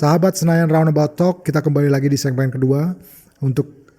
sahabat Senayan Roundabout Talk, kita kembali lagi di segmen kedua untuk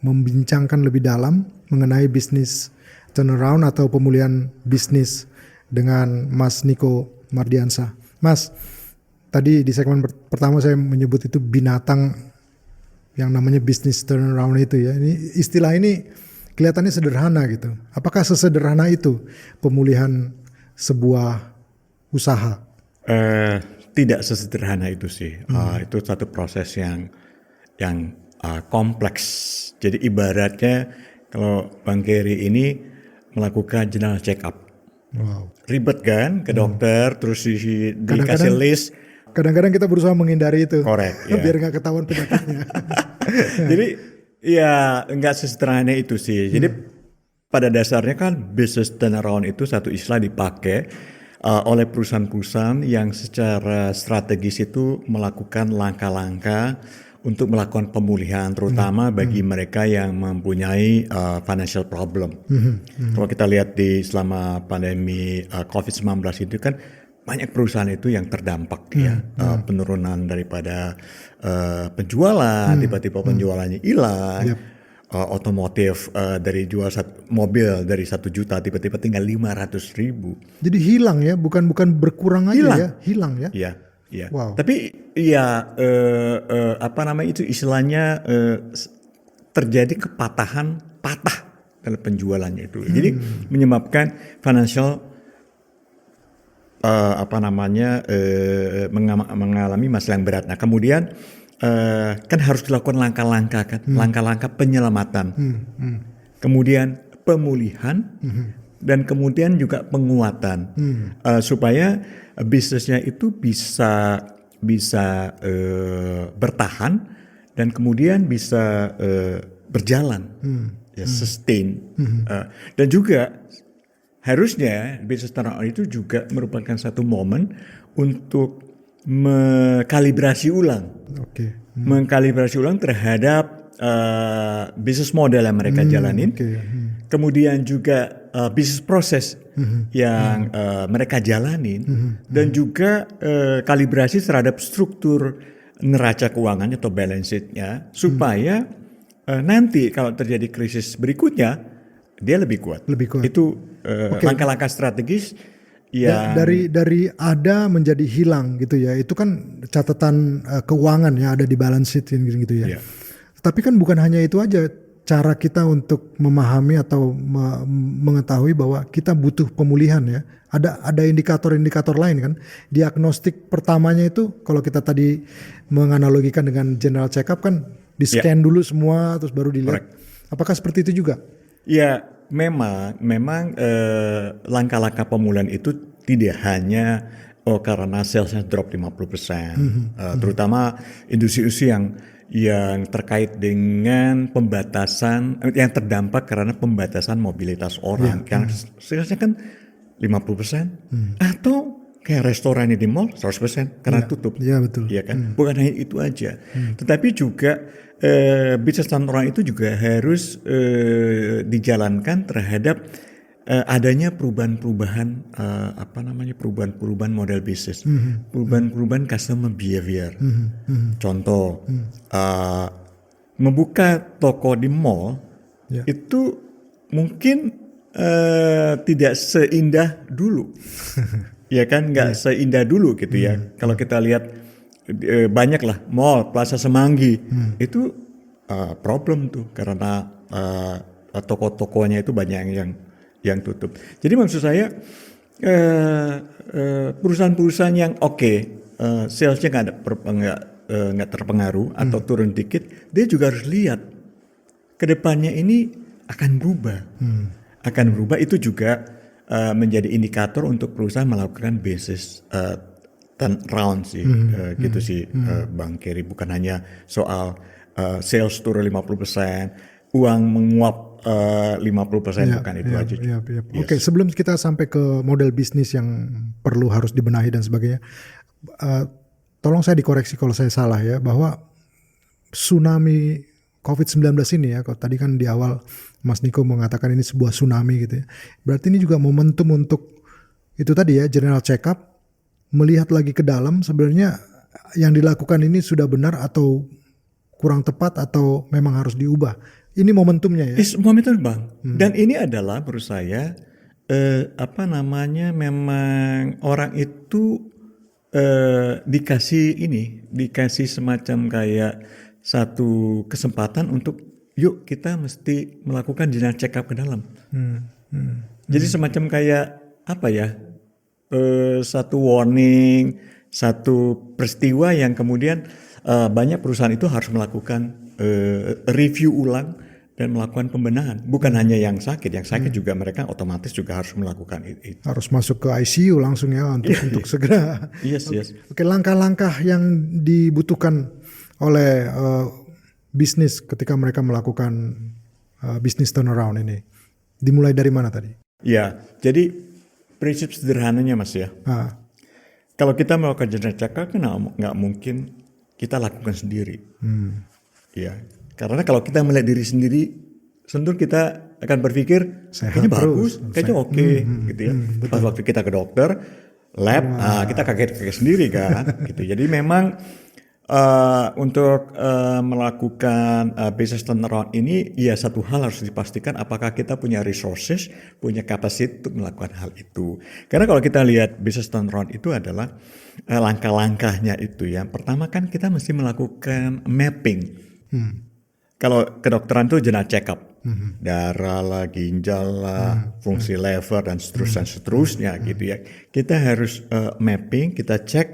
membincangkan lebih dalam mengenai bisnis turnaround atau pemulihan bisnis dengan Mas Niko Mardiansah. Mas, tadi di segmen pertama saya menyebut itu binatang yang namanya bisnis turnaround itu ya. Ini istilah ini kelihatannya sederhana gitu. Apakah sesederhana itu pemulihan sebuah usaha? Tidak sesederhana itu sih. Itu satu proses yang kompleks. Jadi ibaratnya kalau Bang Kerry ini melakukan general check up. Wow. Ribet kan ke dokter, terus dikasih list. Kadang-kadang kita berusaha menghindari itu. Korek. Ya. Biar nggak ketahuan penyakitnya. Jadi ya nggak sesederhana itu sih. Jadi pada dasarnya kan business turnaround itu satu istilah dipakai oleh perusahaan-perusahaan yang secara strategis itu melakukan langkah-langkah untuk melakukan pemulihan, terutama bagi mereka yang mempunyai financial problem. Kalau kita lihat selama pandemi COVID-19 itu kan banyak perusahaan itu yang terdampak penurunan daripada penjualan, tiba-tiba penjualannya hilang. Otomotif dari jual mobil dari 1 juta tiba-tiba tinggal 500.000. Jadi hilang ya, bukan berkurang aja ya, hilang ya. Iya, iya. Wow. Tapi ya itu istilahnya terjadi patah dalam penjualannya itu. Jadi menyebabkan financial mengalami masalah yang berat. Nah, kemudian kan harus dilakukan langkah-langkah kan, langkah-langkah penyelamatan, kemudian pemulihan, dan kemudian juga penguatan supaya bisnisnya itu bisa bertahan dan kemudian bisa berjalan, sustain, dan juga harusnya bisnis turnaround itu juga merupakan satu momen untuk mengkalibrasi ulang, mengkalibrasi ulang terhadap bisnis model yang mereka jalanin, kemudian juga bisnis proses yang mereka jalanin, dan juga kalibrasi terhadap struktur neraca keuangannya atau balance sheet-nya, supaya nanti kalau terjadi krisis berikutnya dia lebih kuat. Itu langkah-langkah strategis. Ya. Dari ada menjadi hilang gitu ya, itu kan catatan keuangan ya, ada di balance sheet gitu ya. Tapi kan bukan hanya itu aja cara kita untuk memahami atau mengetahui bahwa kita butuh pemulihan ya. Ada indikator-indikator lain kan. Diagnostik pertamanya itu kalau kita tadi menganalogikan dengan general check up kan di scan dulu semua terus baru dilihat. Apakah seperti itu juga? Ya, memang langkah-langkah pemulihan itu tidak hanya karena salesnya drop 50%, terutama industri-industri yang terkait dengan pembatasan, yang terdampak karena pembatasan mobilitas orang, karena salesnya kan 50%, atau kayak restorannya di mall 100% karena tutup. Iya betul. Iya kan? Bukan hanya itu aja, tetapi juga bisnis turnaround itu juga harus dijalankan terhadap adanya perubahan-perubahan perubahan model bisnis, perubahan customer behavior. Contoh, membuka toko di mall itu mungkin tidak seindah dulu, ya kan? Nggak seindah dulu gitu ya. Kalau kita lihat banyak lah mall Plaza Semanggi itu problem tuh karena toko-tokonya itu banyak yang tutup. Jadi maksud saya perusahaan-perusahaan yang salesnya nggak terpengaruh atau turun dikit, dia juga harus lihat kedepannya ini akan berubah. Itu juga menjadi indikator untuk perusahaan melakukan business turnaround sih, gitu sih, Bang Kerry. Bukan hanya soal sales turun 50%, uang menguap 50%, bukan itu aja. Yes. Oke, sebelum kita sampai ke model bisnis yang perlu harus dibenahi dan sebagainya, tolong saya dikoreksi kalau saya salah ya, bahwa tsunami COVID-19 ini ya, kalau tadi kan di awal Mas Niko mengatakan ini sebuah tsunami gitu ya, berarti ini juga momentum untuk itu tadi ya, general check up, melihat lagi ke dalam sebenarnya yang dilakukan ini sudah benar atau kurang tepat atau memang harus diubah. Ini momentumnya ya. Momentum bang. Dan ini adalah menurut saya memang orang itu dikasih semacam kayak satu kesempatan untuk yuk kita mesti melakukan general check up ke dalam. Jadi semacam kayak satu warning, satu peristiwa yang kemudian banyak perusahaan itu harus melakukan review ulang dan melakukan pembenahan. Bukan hanya yang sakit juga mereka otomatis juga harus melakukan itu. Harus masuk ke ICU langsung ya untuk segera. Yes. Oke, langkah-langkah yang dibutuhkan oleh bisnis ketika mereka melakukan bisnis turnaround ini. Dimulai dari mana tadi? Ya, jadi prinsip sederhananya Mas ya. Kalau kita melakukan general check up kan nggak mungkin kita lakukan sendiri. Ya, karena kalau kita melihat diri sendiri, tentu kita akan berpikir kayaknya bagus, kayaknya oke, gitu ya. Pas waktu kita ke dokter, lab, kita kaget sendiri kan, gitu. Jadi memang untuk melakukan business turnaround ini, ya satu hal harus dipastikan apakah kita punya resources, punya kapasitas untuk melakukan hal itu. Karena kalau kita lihat business turnaround itu adalah langkah-langkahnya itu ya. Pertama kan kita mesti melakukan mapping. Kalau kedokteran itu general check up, darah lah, ginjal lah, fungsi lever dan seterusnya gitu ya. Kita harus mapping, kita cek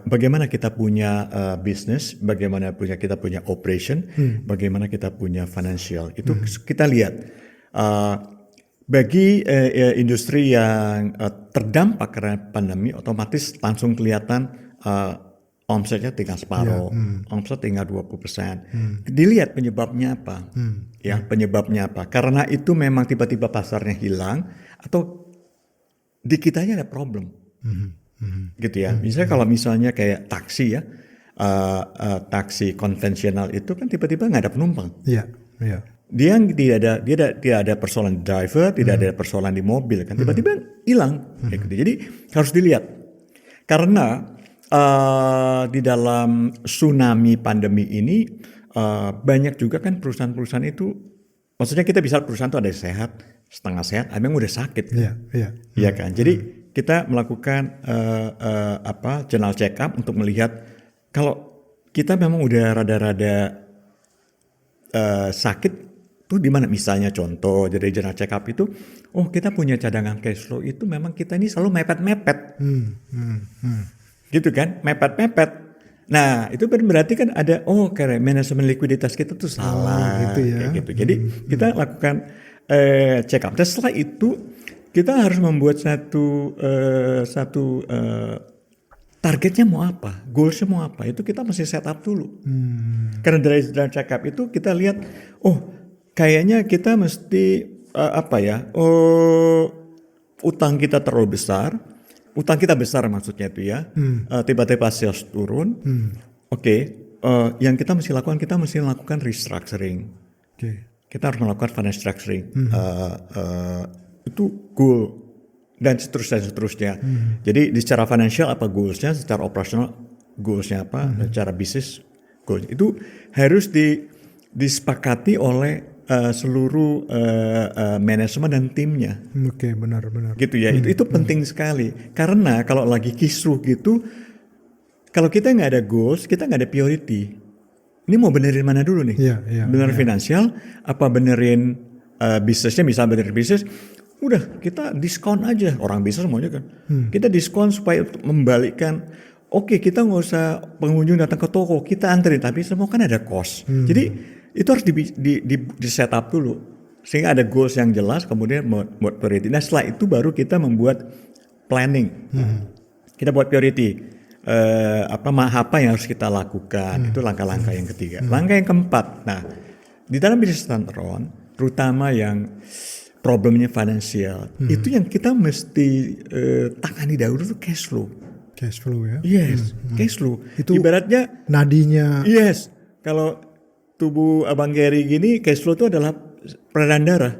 bagaimana kita punya bisnis, bagaimana kita punya operation, bagaimana kita punya financial. Itu kita lihat. Bagi industri yang terdampak karena pandemi, otomatis langsung kelihatan omsetnya tinggal separuh, omset tinggal 20%. Dilihat penyebabnya apa, penyebabnya apa. Karena itu memang tiba-tiba pasarnya hilang atau di kitanya ada problem, gitu ya. Misalnya kalau misalnya kayak taksi ya, taksi konvensional itu kan tiba-tiba nggak ada penumpang. Iya. Dia tidak ada persoalan driver, tidak ada persoalan di mobil kan, tiba-tiba hilang. Gitu. Jadi harus dilihat karena di dalam tsunami pandemi ini banyak juga kan perusahaan-perusahaan itu, maksudnya kita bisa perusahaan itu ada yang sehat, setengah sehat, ada yang udah sakit. Iya kan. Jadi kita melakukan general check up untuk melihat kalau kita memang udah rada-rada sakit tuh di mana. Misalnya contoh dari general check up itu, kita punya cadangan cash flow itu memang kita ini selalu mepet-mepet. Gitu kan, mepet-mepet. Nah, itu berarti kan ada kayak manajemen likuiditas kita tuh salah, gitu ya. Kayak gitu. Jadi kita lakukan check up. Dan setelah itu kita harus membuat satu targetnya mau apa, goalsnya mau apa. Itu kita mesti set up dulu. Karena dari check up itu kita lihat, kayaknya kita mesti utang kita terlalu besar. Utang kita besar maksudnya itu ya, tiba-tiba sales turun, yang kita mesti lakukan restructuring. Kita harus melakukan financial restructuring, itu goal dan seterusnya. Jadi secara financial apa goalsnya, secara operasional goalsnya apa, dan secara bisnis goals itu harus disepakati oleh seluruh manajemen dan timnya. Benar. Gitu ya, itu penting sekali. Karena kalau lagi kisruh gitu, kalau kita nggak ada goals, kita nggak ada priority. Ini mau benerin mana dulu nih? Benerin finansial, apa benerin bisnisnya? Misal benerin bisnis, udah kita diskon aja. Orang bisnis maunya kan, kita diskon supaya membalikkan. Kita nggak usah pengunjung datang ke toko, kita anterin. Tapi semua kan ada cost. Jadi itu harus di set up dulu sehingga ada goals yang jelas, kemudian buat priority. Nah setelah itu baru kita membuat planning. Kita buat priority apa yang harus kita lakukan. Itu langkah-langkah yang ketiga. Langkah yang keempat, nah di dalam business turnaround terutama yang problemnya finansial, itu yang kita mesti tangani dahulu itu cash flow ya. Cash flow itu ibaratnya nadinya. Kalau tubuh Abang Gary gini, cash flow itu adalah peredaran darah.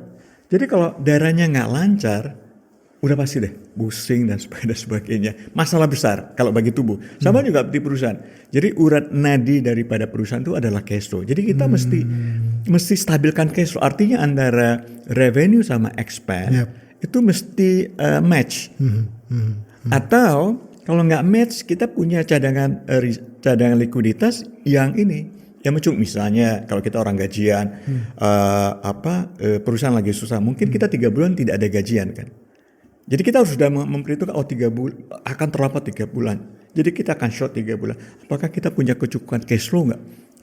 Jadi kalau darahnya nggak lancar, udah pasti deh pusing dan sebagainya. Masalah besar kalau bagi tubuh. Sama juga di perusahaan. Jadi urat nadi daripada perusahaan itu adalah cash flow. Jadi kita mesti stabilkan cash flow. Artinya antara revenue sama expense itu mesti match. Atau kalau nggak match, kita punya cadangan likuiditas yang cukup. Misalnya kalau kita orang gajian, perusahaan lagi susah, mungkin kita 3 bulan tidak ada gajian kan. Jadi kita harus sudah memperhitungkan 3 bulan akan terlambat 3 bulan. Jadi kita akan short 3 bulan. Apakah kita punya kecukupan cash flow nggak?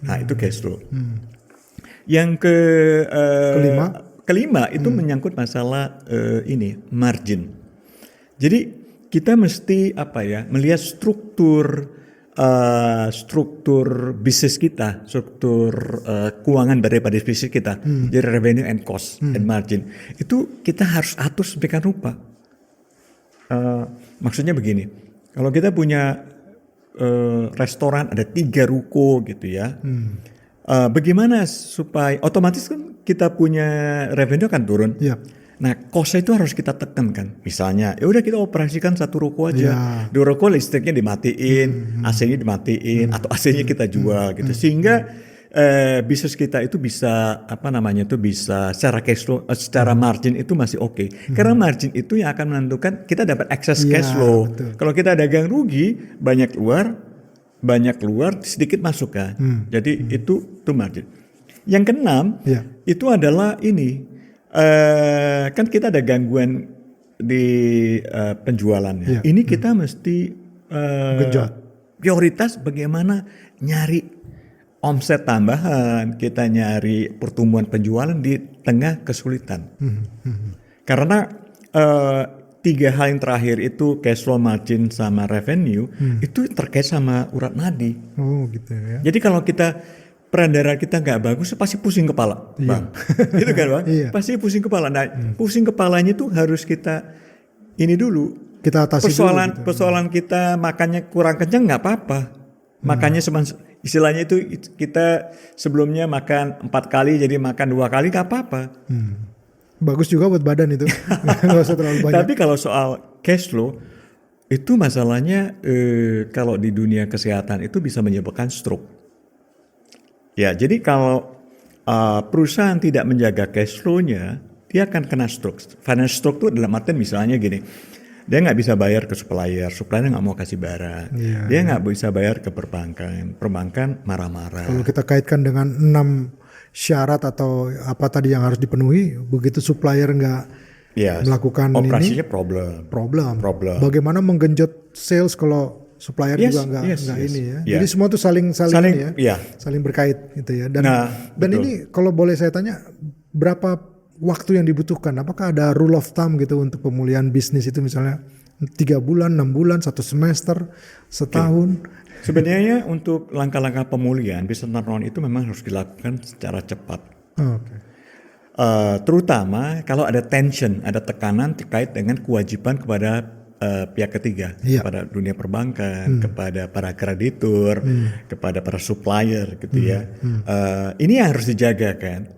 Nah itu cash flow. Yang kelima itu menyangkut masalah margin. Jadi kita mesti melihat struktur bisnis kita, struktur keuangan daripada bisnis kita, jadi revenue and cost and margin itu kita harus atur sedemikian rupa. Maksudnya begini, kalau kita punya restoran ada 3 ruko gitu ya, bagaimana supaya otomatis kan kita punya revenue kan turun. Nah, cost itu harus kita tekan kan. Misalnya, ya udah kita operasikan 1 ruko aja. 2 ruko listriknya dimatiin, AC-nya dimatiin, atau AC-nya kita jual gitu. Sehingga bisnis kita itu bisa bisa secara cash flow, secara margin itu masih oke. Karena margin itu yang akan menentukan kita dapat excess cash flow. Kalau kita dagang rugi, banyak keluar, sedikit masuk kan. Jadi itu margin. Yang keenam itu adalah kan kita ada gangguan di penjualannya. Ini kita mesti prioritas bagaimana nyari omset tambahan, kita nyari pertumbuhan penjualan di tengah kesulitan. Karena 3 hal yang terakhir itu cash flow, margin, sama revenue itu terkait sama urat nadi. Oh gitu ya. Jadi kalau peredaran kita nggak bagus, pasti pusing kepala, Bang. Itu kan, Bang? Pasti pusing kepala. Nah, pusing kepalanya itu harus kita dulu. Kita atasi dulu. Persoalan kita makannya kurang kenyang nggak apa-apa. Makannya istilahnya itu kita sebelumnya makan 4 kali jadi makan 2 kali nggak apa-apa. Bagus juga buat badan itu. Nggak usah terlalu banyak. Tapi kalau soal cash flow itu masalahnya kalau di dunia kesehatan itu bisa menyebabkan stroke. Ya, jadi kalau perusahaan tidak menjaga cash flow-nya, dia akan kena stroke. Financial stroke itu dalam artian misalnya gini, dia nggak bisa bayar ke suppliernya nggak mau kasih barang, dia nggak bisa bayar ke perbankan marah-marah. Kalau kita kaitkan dengan 6 syarat atau apa tadi yang harus dipenuhi, begitu supplier nggak melakukan operasinya problem. Bagaimana menggenjot sales kalau supplier juga nggak ini ya. Jadi semua itu saling berkait gitu ya. Dan ini kalau boleh saya tanya, berapa waktu yang dibutuhkan? Apakah ada rule of thumb gitu untuk pemulihan bisnis itu, misalnya 3 bulan, 6 bulan, 1 semester, setahun? Sebenarnya untuk langkah-langkah pemulihan business turnaround itu memang harus dilakukan secara cepat. Terutama kalau ada tension, ada tekanan terkait dengan kewajiban kepada pihak ketiga, kepada dunia perbankan, kepada para kreditur, kepada para supplier gitu ya. Ini yang harus dijaga kan.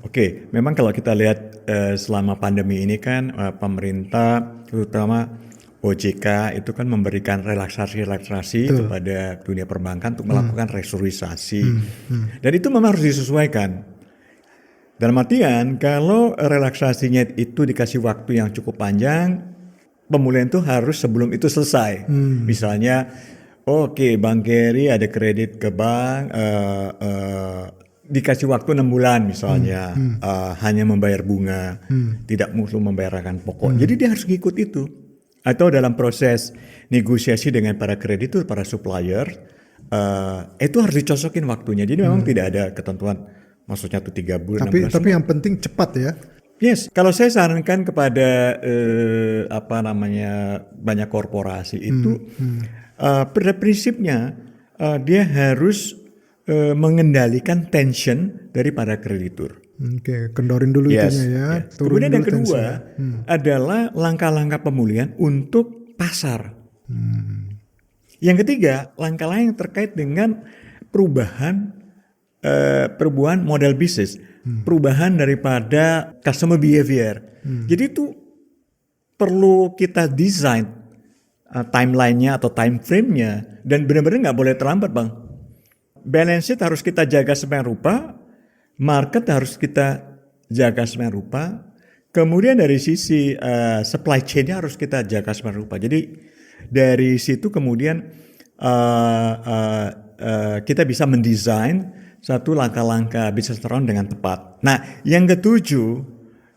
Oke, memang kalau kita lihat selama pandemi ini kan pemerintah terutama OJK itu kan memberikan relaksasi kepada dunia perbankan untuk melakukan restrukturisasi. Dan itu memang harus disesuaikan. Dalam artian kalau relaksasinya itu dikasih waktu yang cukup panjang, pemulihan itu harus sebelum itu selesai. Misalnya, Bang Gary ada kredit ke bank, dikasih waktu 6 bulan misalnya, hanya membayar bunga, tidak perlu membayarkan pokok. Jadi dia harus ngikut itu. Atau dalam proses negosiasi dengan para kreditur, para supplier, itu harus dicocokin waktunya. Jadi memang tidak ada ketentuan, maksudnya tuh 3 bulan. Tapi yang penting cepat ya. Yes, kalau saya sarankan kepada banyak korporasi itu, pada prinsipnya dia harus mengendalikan tension dari para kreditur. Kendorin dulu itunya ya. Kemudian yang kedua adalah langkah-langkah pemulihan untuk pasar. Yang ketiga, langkah-langkah yang terkait dengan perubahan model bisnis, perubahan daripada customer behavior. Jadi itu perlu kita desain timeline-nya atau time frame-nya, dan benar-benar nggak boleh terlambat, Bang. Balance sheet harus kita jaga sedemikian rupa, market harus kita jaga sedemikian rupa, kemudian dari sisi supply chain-nya harus kita jaga sedemikian rupa. Jadi dari situ kemudian kita bisa mendesain satu langkah-langkah bisnis turnaround dengan tepat. Nah, yang ketujuh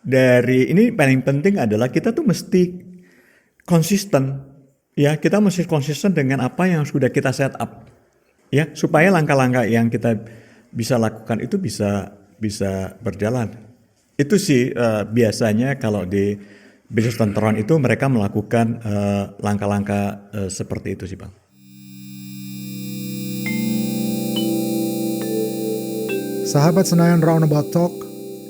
dari ini paling penting adalah kita tuh mesti konsisten. Ya, kita mesti konsisten dengan apa yang sudah kita set up. Ya, supaya langkah-langkah yang kita bisa lakukan itu bisa berjalan. Itu sih biasanya kalau di bisnis turnaround itu mereka melakukan langkah-langkah seperti itu sih, Bang. Sahabat Senayan Roundabout Talk,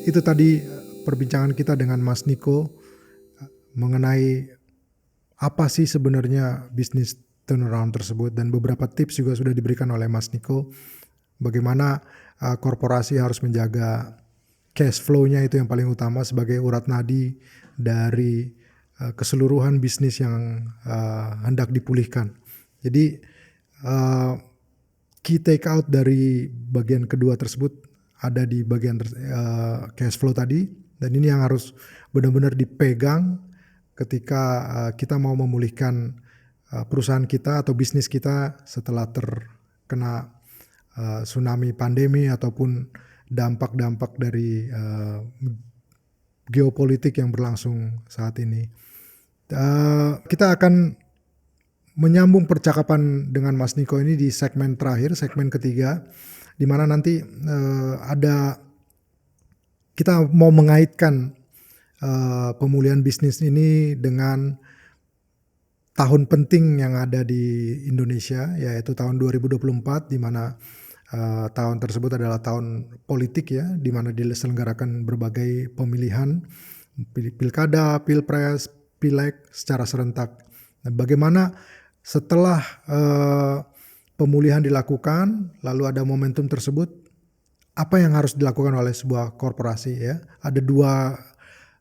itu tadi perbincangan kita dengan Mas Niko mengenai apa sih sebenarnya bisnis turnaround tersebut, dan beberapa tips juga sudah diberikan oleh Mas Niko bagaimana korporasi harus menjaga cash flow-nya, itu yang paling utama sebagai urat nadi dari keseluruhan bisnis yang hendak dipulihkan. Jadi key take out dari bagian kedua tersebut ada di bagian cash flow tadi, dan ini yang harus benar-benar dipegang ketika kita mau memulihkan perusahaan kita atau bisnis kita setelah terkena tsunami pandemi ataupun dampak-dampak dari geopolitik yang berlangsung saat ini. Kita akan menyambung percakapan dengan Mas Niko ini di segmen terakhir, segmen ketiga, di mana nanti kita mau mengaitkan pemulihan bisnis ini dengan tahun penting yang ada di Indonesia, yaitu tahun 2024, di mana tahun tersebut adalah tahun politik, ya, di mana diselenggarakan berbagai pemilihan, pilkada, pilpres, pileg secara serentak. Nah, bagaimana setelah pemulihan dilakukan, lalu ada momentum tersebut, apa yang harus dilakukan oleh sebuah korporasi, ya? Ada dua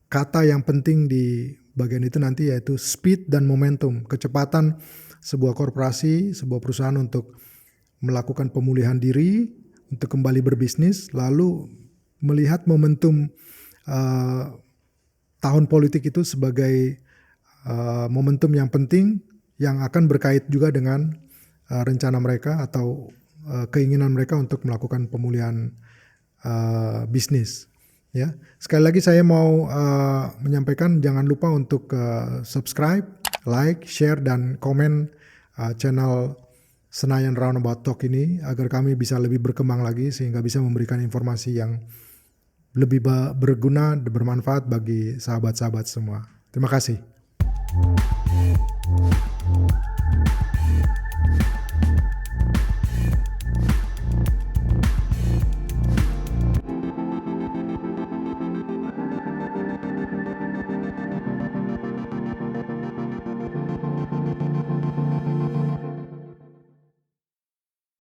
kata yang penting di bagian itu nanti, yaitu speed dan momentum. Kecepatan sebuah korporasi, sebuah perusahaan untuk melakukan pemulihan diri, untuk kembali berbisnis, lalu melihat momentum tahun politik itu sebagai momentum yang penting yang akan berkait juga dengan rencana mereka atau keinginan mereka untuk melakukan pemulihan bisnis. Ya, sekali lagi saya mau menyampaikan, jangan lupa untuk subscribe, like, share, dan komen channel Senayan Roundabout Talk ini agar kami bisa lebih berkembang lagi sehingga bisa memberikan informasi yang lebih berguna dan bermanfaat bagi sahabat-sahabat semua. Terima kasih.